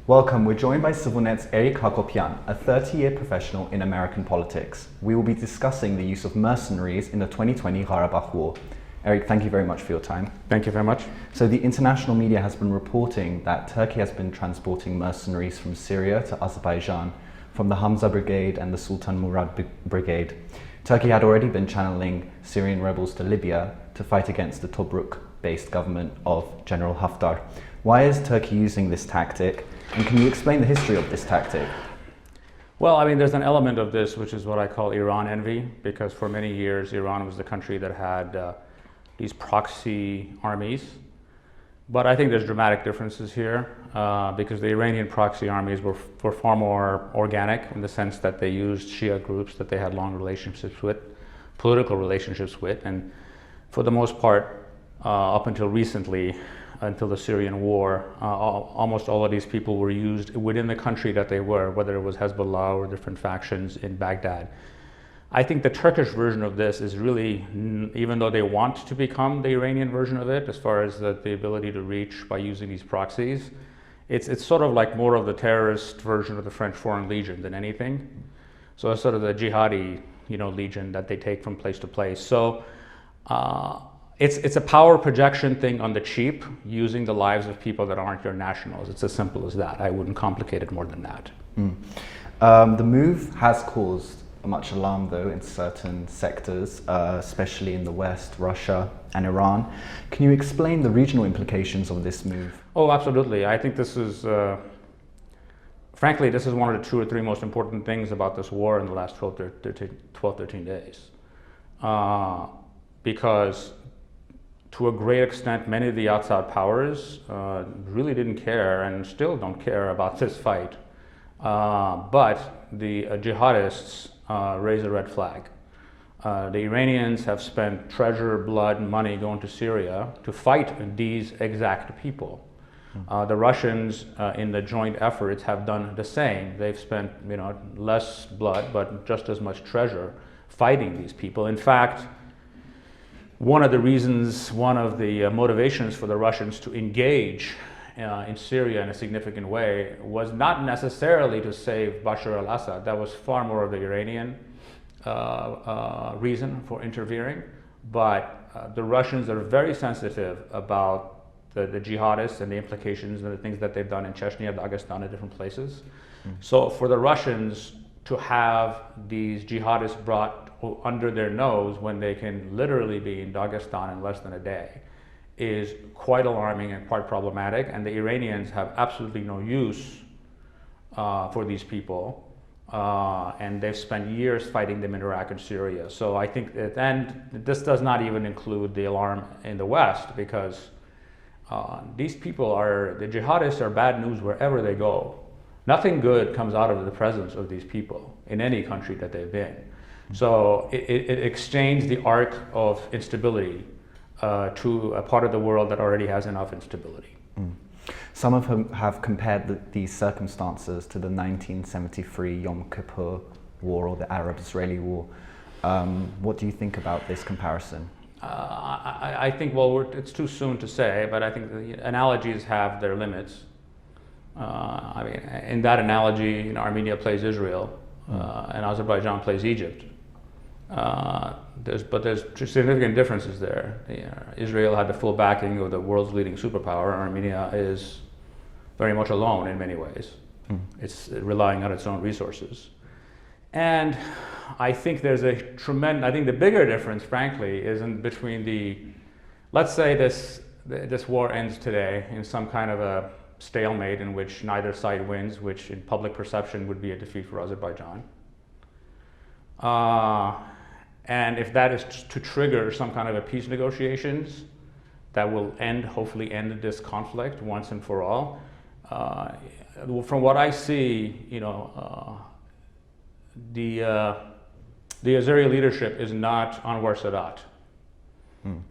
Welcome, we're joined by CivilNet's Eric Hacopian, a 30-year professional in American politics. We will be discussing the use of mercenaries in the 2020 Karabakh War. Eric, thank you very much for your time. Thank you very much. So the international media has been reporting that Turkey has been transporting mercenaries from Syria to Azerbaijan, from the Hamza Brigade and the Sultan Murad Brigade. Turkey had already been channeling Syrian rebels to Libya to fight against the Tobruk-based government of General Haftar. Why is Turkey using this tactic? And can you explain the history of this tactic? Well, I mean, there's an element of this which is what I call Iran envy, because for many years Iran was the country that had these proxy armies. But I think there's dramatic differences here because the Iranian proxy armies were far more organic in the sense that they used Shia groups that they had long relationships with, political relationships with, and for the most part, up until recently, until the Syrian war, almost all of these people were used within the country that they were, whether it was Hezbollah or different factions in Baghdad. I think the Turkish version of this is really, even though they want to become the Iranian version of it, as far as the ability to reach by using these proxies, it's sort of like more of the terrorist version of the French Foreign Legion than anything. So it's sort of the jihadi, legion that they take from place to place. So it's a power projection thing on the cheap, using the lives of people that aren't your nationals. It's as simple as that. I wouldn't complicate it more than that. The move has caused much alarm, though, in certain sectors, especially in the West, Russia and Iran. Can you explain the regional implications of this move? Oh, absolutely. I think this is, frankly, this is one of the 2 or 3 most important things about this war in the last 12, 13 days. Because to a great extent, many of the outside powers really didn't care and still don't care about this fight. But the jihadists raise a red flag. The Iranians have spent treasure, blood, and money going to Syria to fight these exact people. The Russians in the joint efforts have done the same. They've spent less blood but just as much treasure fighting these people. In fact, one of the motivations for the Russians to engage in Syria in a significant way was not necessarily to save Bashar al-Assad. That was far more of the Iranian reason for interfering. But the Russians are very sensitive about the jihadists and the implications and the things that they've done in Chechnya, Dagestan, and different places. So for the Russians to have these jihadists brought under their nose when they can literally be in Dagestan in less than a day is quite alarming and quite problematic, and the Iranians have absolutely no use for these people, and they've spent years fighting them in Iraq and Syria. So I think that, and this does not even include the alarm in the West, because these people the jihadists are bad news wherever they go. Nothing good comes out of the presence of these people in any country that they've been. So it exchanged the arc of instability to a part of the world that already has enough instability. Some of them have compared these circumstances to the 1973 Yom Kippur War or the Arab-Israeli War. What do you think about this comparison? I think, well, it's too soon to say, but I think the analogies have their limits. I mean, in that analogy, Armenia plays Israel, and Azerbaijan plays Egypt. There's significant differences there. Israel had the full backing of the world's leading superpower. Armenia is very much alone in many ways. It's relying on its own resources. And I think there's I think the bigger difference, frankly, is in between let's say this war ends today in some kind of a stalemate in which neither side wins, which in public perception would be a defeat for Azerbaijan. And if that is to trigger some kind of a peace negotiations that will hopefully end this conflict once and for all. From what I see, the Azeri leadership is not Anwar Sadat.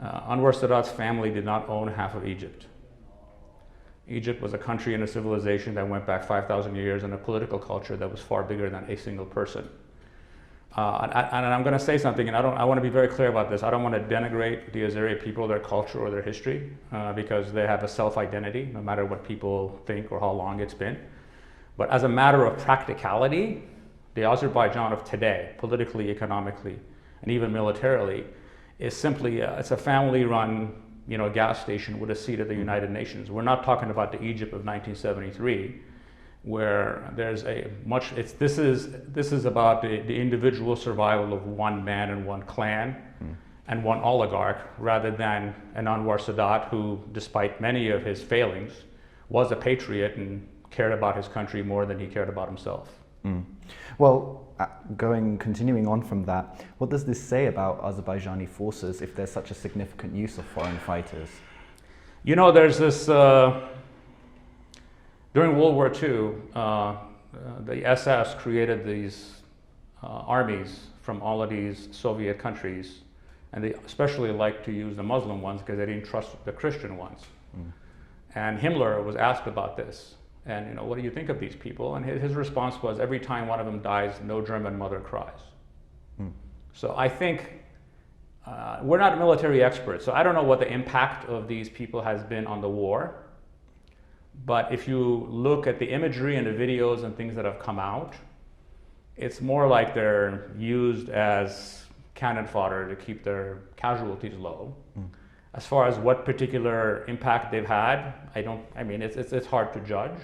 Anwar Sadat's family did not own half of Egypt. Egypt was a country and a civilization that went back 5,000 years and a political culture that was far bigger than a single person. And I'm going to say something, and I want to be very clear about this. I don't want to denigrate the Azeri people, their culture, or their history, because they have a self-identity, no matter what people think or how long it's been. But as a matter of practicality, the Azerbaijan of today, politically, economically, and even militarily, is simply it's a family-run, gas station with a seat at the United Nations. We're not talking about the Egypt of 1973, where there's this is about the individual survival of one man and one clan and one oligarch, rather than an Anwar Sadat who, despite many of his failings, was a patriot and cared about his country more than he cared about himself. Well, continuing on from that, what does this say about Azerbaijani forces if there's such a significant use of foreign fighters? There's this, during World War II, the SS created these armies from all of these Soviet countries, and they especially liked to use the Muslim ones because they didn't trust the Christian ones. And Himmler was asked about this. And what do you think of these people? And his response was, every time one of them dies, no German mother cries. So I think we're not military experts, so I don't know what the impact of these people has been on the war. But if you look at the imagery and the videos and things that have come out, it's more like they're used as cannon fodder to keep their casualties low. As far as what particular impact they've had, it's hard to judge.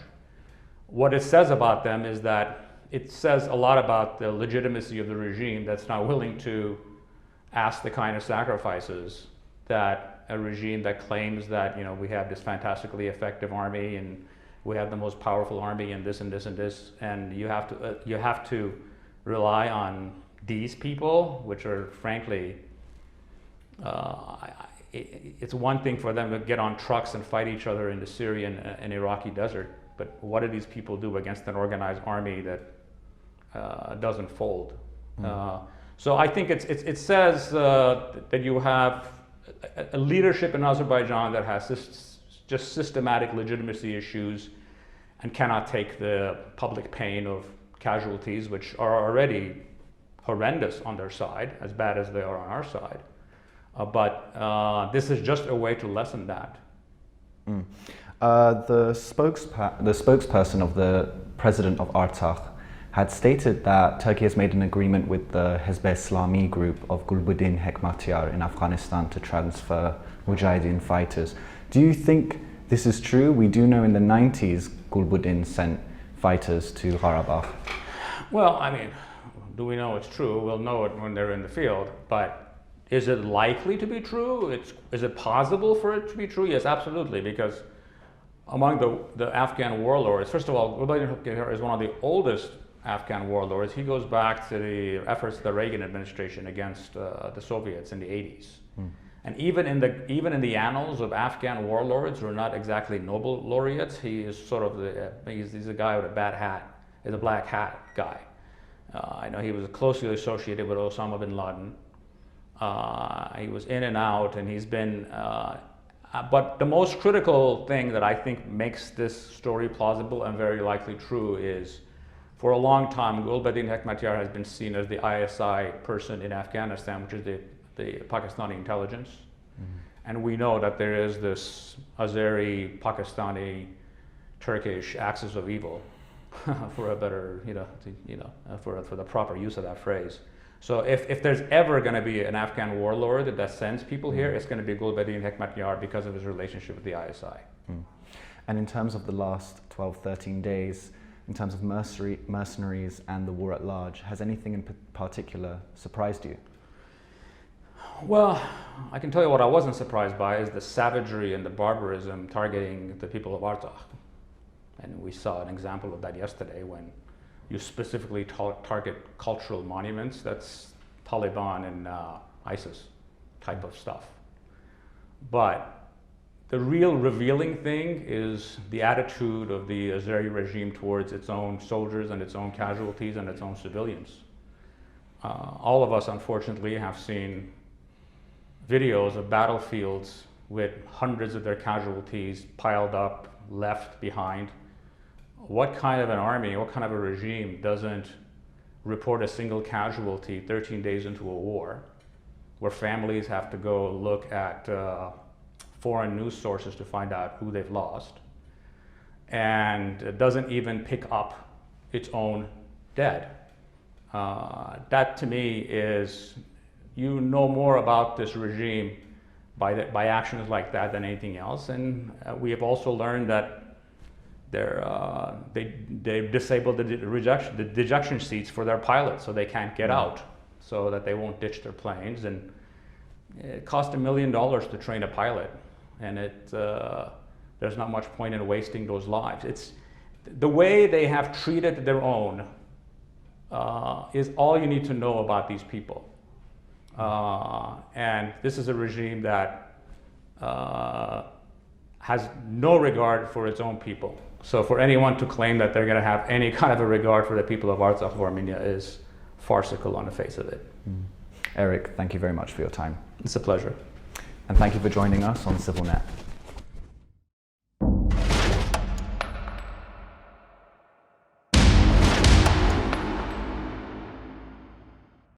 What it says about them is that it says a lot about the legitimacy of the regime that's not willing to ask the kind of sacrifices that a regime that claims that we have this fantastically effective army and we have the most powerful army and this and this and this, and you have to rely on these people, which are frankly, it's one thing for them to get on trucks and fight each other in the Syrian and Iraqi desert, but what do these people do against an organized army that doesn't fold? So I think it says that you have a leadership in Azerbaijan that has just systematic legitimacy issues and cannot take the public pain of casualties, which are already horrendous on their side, as bad as they are on our side. But this is just a way to lessen that. The spokesperson of the president of Artsakh had stated that Turkey has made an agreement with the Hezb Islami group of Gulbuddin Hekmatyar in Afghanistan to transfer mujahideen fighters. Do you think this is true? We do know in the 90s Gulbuddin sent fighters to Karabakh. Well, do we know it's true? We'll know it when they're in the field, but is it likely to be true? Is it possible for it to be true? Yes, absolutely, because among the Afghan warlords, first of all, Gulbuddin Hekmatyar is one of the oldest Afghan warlords. He goes back to the efforts of the Reagan administration against the Soviets in the 80s. And even in the annals of Afghan warlords, who are not exactly Nobel laureates, he is sort of he's a guy with a bad hat. He's a black hat guy. I know he was closely associated with Osama bin Laden. He was in and out, and he's been. But the most critical thing that I think makes this story plausible and very likely true is, for a long time, Gulbuddin Hekmatyar has been seen as the ISI person in Afghanistan, which is the Pakistani intelligence. And we know that there is this Azeri, Pakistani, Turkish axis of evil, for a better, for the proper use of that phrase. So if there's ever going to be an Afghan warlord that sends people here, it's going to be Gulbuddin Hekmatyar because of his relationship with the ISI. And in terms of the last 12, 13 days, in terms of mercenaries and the war at large, has anything in particular surprised you? Well, I can tell you what I wasn't surprised by is the savagery and the barbarism targeting the people of Artsakh. And we saw an example of that yesterday when you specifically target cultural monuments. That's Taliban and ISIS type of stuff. But the real revealing thing is the attitude of the Azeri regime towards its own soldiers and its own casualties and its own civilians. All of us, unfortunately, have seen videos of battlefields with hundreds of their casualties piled up, left behind. What kind of an army, what kind of a regime doesn't report a single casualty 13 days into a war, where families have to go look at foreign news sources to find out who they've lost? and doesn't even pick up its own dead. That to me is, you know more about this regime by actions like that than anything else. And we have also learned that they've disabled the dejection seats for their pilots, so they can't get out, so that they won't ditch their planes. And it cost $1 million to train a pilot, and there's not much point in wasting those lives. It's the way they have treated their own is all you need to know about these people. And this is a regime that has no regard for its own people. So for anyone to claim that they're going to have any kind of a regard for the people of Artsakh or Armenia is farcical on the face of it. Eric, thank you very much for your time. It's a pleasure. And thank you for joining us on CivilNet.